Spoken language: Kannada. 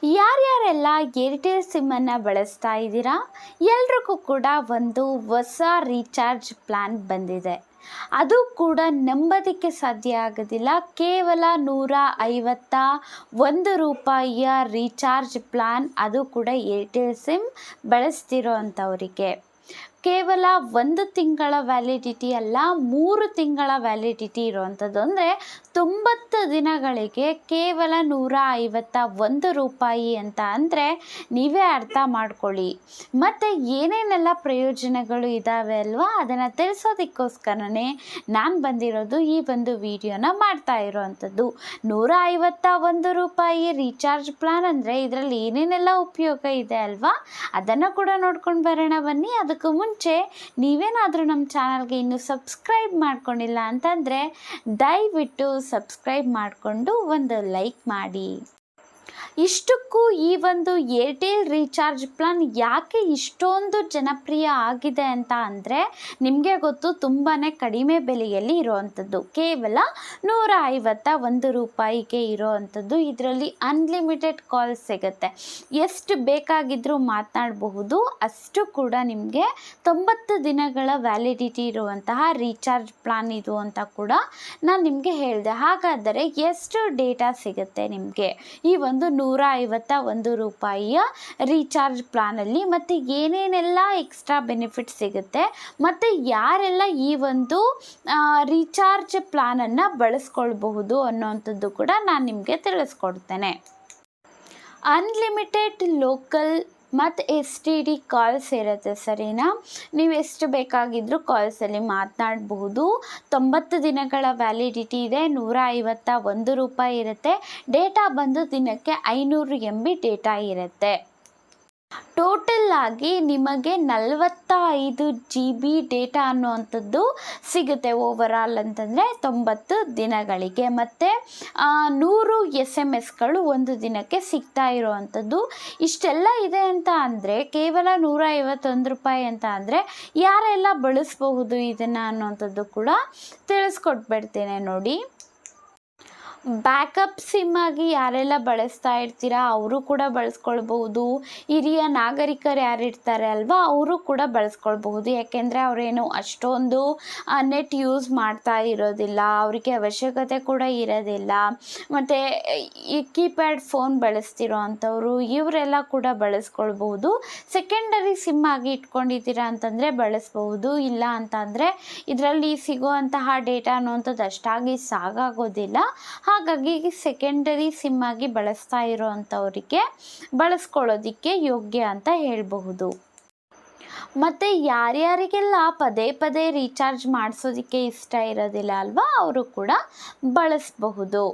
ಯಾರ್ಯಾರೆಲ್ಲ ಏರ್ಟೆಲ್ ಸಿಮ್ಮನ್ನು ಬಳಸ್ತಾ ಇದ್ದೀರಾ, ಎಲ್ರಿಗೂ ಕೂಡ ಒಂದು ಹೊಸ ರೀಚಾರ್ಜ್ ಪ್ಲ್ಯಾನ್ ಬಂದಿದೆ. ಅದು ಕೂಡ ನಂಬೋದಕ್ಕೆ ಸಾಧ್ಯ ಆಗೋದಿಲ್ಲ. ಕೇವಲ ₹151 ರೀಚಾರ್ಜ್ ಪ್ಲ್ಯಾನ್, ಅದು ಕೂಡ ಏರ್ಟೆಲ್ ಸಿಮ್ ಬಳಸ್ತಿರೋ ಅಂಥವರಿಗೆ. ಕೇವಲ 1 ತಿಂಗಳ ವ್ಯಾಲಿಡಿಟಿ ಅಲ್ಲ, 3 ತಿಂಗಳ ವ್ಯಾಲಿಡಿಟಿ ಇರುವಂಥದ್ದು. ಅಂದರೆ 90 ದಿನಗಳಿಗೆ ಕೇವಲ ₹151 ಅಂತ ಅಂದರೆ ನೀವೇ ಅರ್ಥ ಮಾಡ್ಕೊಳ್ಳಿ. ಮತ್ತು ಏನೇನೆಲ್ಲ ಪ್ರಯೋಜನಗಳು ಇದ್ದಾವೆ ಅಲ್ವಾ, ಅದನ್ನು ತಿಳಿಸೋದಕ್ಕೋಸ್ಕರನೇ ನಾನು ಬಂದಿರೋದು, ಈ ಒಂದು ವಿಡಿಯೋನ ಮಾಡ್ತಾ ಇರೋವಂಥದ್ದು. ₹151 ರೀಚಾರ್ಜ್ ಪ್ಲಾನ್ ಅಂದರೆ ಇದರಲ್ಲಿ ಏನೇನೆಲ್ಲ ಉಪಯೋಗ ಇದೆ ಅಲ್ವಾ, ಅದನ್ನು ಕೂಡ ನೋಡ್ಕೊಂಡು ಬರೋಣ ಬನ್ನಿ. ಅದಕ್ಕೂ ಮುಂಚೆ ನೀವೇನಾದರೂ ನಮ್ಮ ಚಾನಲ್ಗೆ ಇನ್ನೂ ಸಬ್ಸ್ಕ್ರೈಬ್ ಮಾಡ್ಕೊಂಡಿಲ್ಲ ಅಂತಂದರೆ ದಯವಿಟ್ಟು ಸಬ್ಸ್ಕ್ರೈಬ್ ಮಾಡಿಕೊಂಡು ಒಂದು ಲೈಕ್ ಮಾಡಿ. ಇಷ್ಟಕ್ಕೂ ಈ ಒಂದು ಏರ್ಟೆಲ್ ರೀಚಾರ್ಜ್ ಪ್ಲಾನ್ ಯಾಕೆ ಇಷ್ಟೊಂದು ಜನಪ್ರಿಯ ಆಗಿದೆ ಅಂತ ಅಂದರೆ, ನಿಮಗೆ ಗೊತ್ತು, ತುಂಬಾ ಕಡಿಮೆ ಬೆಲೆಯಲ್ಲಿ ಇರೋವಂಥದ್ದು. ಕೇವಲ ₹151 ಇರೋವಂಥದ್ದು. ಇದರಲ್ಲಿ ಅನ್ಲಿಮಿಟೆಡ್ ಕಾಲ್ಸ್ ಸಿಗುತ್ತೆ, ಎಷ್ಟು ಬೇಕಾಗಿದ್ದರೂ ಮಾತನಾಡಬಹುದು. ಅಷ್ಟು ಕೂಡ ನಿಮಗೆ 90 ದಿನಗಳ ವ್ಯಾಲಿಡಿಟಿ ಇರುವಂತಹ ರೀಚಾರ್ಜ್ ಪ್ಲಾನ್ ಇದು ಅಂತ ಕೂಡ ನಾನು ನಿಮಗೆ ಹೇಳಿದೆ. ಹಾಗಾದರೆ ಎಷ್ಟು ಡೇಟಾ ಸಿಗುತ್ತೆ ನಿಮಗೆ ಈ ಒಂದು ₹151 ರೀಚಾರ್ಜ್ ಪ್ಲಾನಲ್ಲಿ, ಮತ್ತು ಏನೇನೆಲ್ಲ ಎಕ್ಸ್ಟ್ರಾ ಬೆನಿಫಿಟ್ ಸಿಗುತ್ತೆ, ಮತ್ತು ಯಾರೆಲ್ಲ ಈ ಒಂದು ರೀಚಾರ್ಜ್ ಪ್ಲಾನನ್ನು ಬಳಸ್ಕೊಳ್ಬಹುದು ಅನ್ನೋವಂಥದ್ದು ಕೂಡ ನಾನು ನಿಮಗೆ ತಿಳಿಸ್ಕೊಡ್ತೇನೆ. ಅನ್ಲಿಮಿಟೆಡ್ ಲೋಕಲ್ ಮತ್ತು STD ಕಾಲ್ಸ್ ಇರುತ್ತೆ, ಸರಿನಾ? ನೀವು ಎಷ್ಟು ಬೇಕಾಗಿದ್ದರೂ ಕಾಲ್ಸಲ್ಲಿ ಮಾತನಾಡಬಹುದು. 90 ದಿನಗಳ ವ್ಯಾಲಿಡಿಟಿ ಇದೆ. ₹151 ಇರುತ್ತೆ. ಡೇಟಾ ಬಂದು ದಿನಕ್ಕೆ 500 MB ಡೇಟಾ ಇರುತ್ತೆ. ಟೋಟಲ್ ಆಗಿ ನಿಮಗೆ 45 GB ಡೇಟಾ ಅನ್ನುವಂಥದ್ದು ಸಿಗುತ್ತೆ ಓವರಾಲ್ ಅಂತಂದರೆ 90 ದಿನಗಳಿಗೆ. ಮತ್ತು 100 SMS ಒಂದು ದಿನಕ್ಕೆ ಸಿಗ್ತಾ ಇರೋವಂಥದ್ದು. ಇಷ್ಟೆಲ್ಲ ಇದೆ ಅಂತ ಅಂದರೆ, ಕೇವಲ ₹151 ಅಂತ ಅಂದರೆ ಯಾರೆಲ್ಲ ಬಳಸಬಹುದು ಇದನ್ನು ಅನ್ನೋವಂಥದ್ದು ಕೂಡ ತಿಳಿಸ್ಕೊಟ್ಬಿಡ್ತೇನೆ ನೋಡಿ. ಬ್ಯಾಕಪ್ ಸಿಮ್ ಆಗಿ ಯಾರೆಲ್ಲ ಬಳಸ್ತಾ ಇರ್ತೀರಾ ಅವರು ಕೂಡ ಬಳಸ್ಕೊಳ್ಬಹುದು. ಹಿರಿಯ ನಾಗರಿಕರು ಯಾರಿರ್ತಾರೆ ಅಲ್ವಾ, ಅವರು ಕೂಡ ಬಳಸ್ಕೊಳ್ಬಹುದು. ಯಾಕೆಂದರೆ ಅವರೇನು ಅಷ್ಟೊಂದು ನೆಟ್ ಯೂಸ್ ಮಾಡ್ತಾ ಇರೋದಿಲ್ಲ, ಅವರಿಗೆ ಅವಶ್ಯಕತೆ ಕೂಡ ಇರೋದಿಲ್ಲ. ಮತ್ತು ಈ ಕೀಪ್ಯಾಡ್ ಫೋನ್ ಬಳಸ್ತಿರೋ ಅಂಥವ್ರು ಇವರೆಲ್ಲ ಕೂಡ ಬಳಸ್ಕೊಳ್ಬಹುದು. ಸೆಕೆಂಡರಿ ಸಿಮ್ ಆಗಿ ಇಟ್ಕೊಂಡಿದ್ದೀರಾ ಅಂತಂದರೆ ಬಳಸ್ಬಹುದು. ಇಲ್ಲ ಅಂತಂದರೆ ಇದರಲ್ಲಿ ಸಿಗುವಂತಹ ಡೇಟಾ ಅನ್ನುವಂಥದ್ದು ಅಷ್ಟಾಗಿ ಸಾಕಾಗೋದಿಲ್ಲ. ಹಾಗಾಗಿ ಸೆಕೆಂಡರಿ ಸಿಮ್ ಆಗಿ ಬಳಸ್ತಾ ಇರೋವಂಥವರಿಗೆ ಬಳಸ್ಕೊಳ್ಳೋದಕ್ಕೆ ಯೋಗ್ಯ ಅಂತ ಹೇಳಬಹುದು. ಮತ್ತು ಯಾರ್ಯಾರಿಗೆಲ್ಲ ಪದೇ ಪದೇ ರೀಚಾರ್ಜ್ ಮಾಡಿಸೋದಕ್ಕೆ ಇಷ್ಟ ಇರೋದಿಲ್ಲ ಅಲ್ವಾ, ಅವರು ಕೂಡ ಬಳಸಬಹುದು.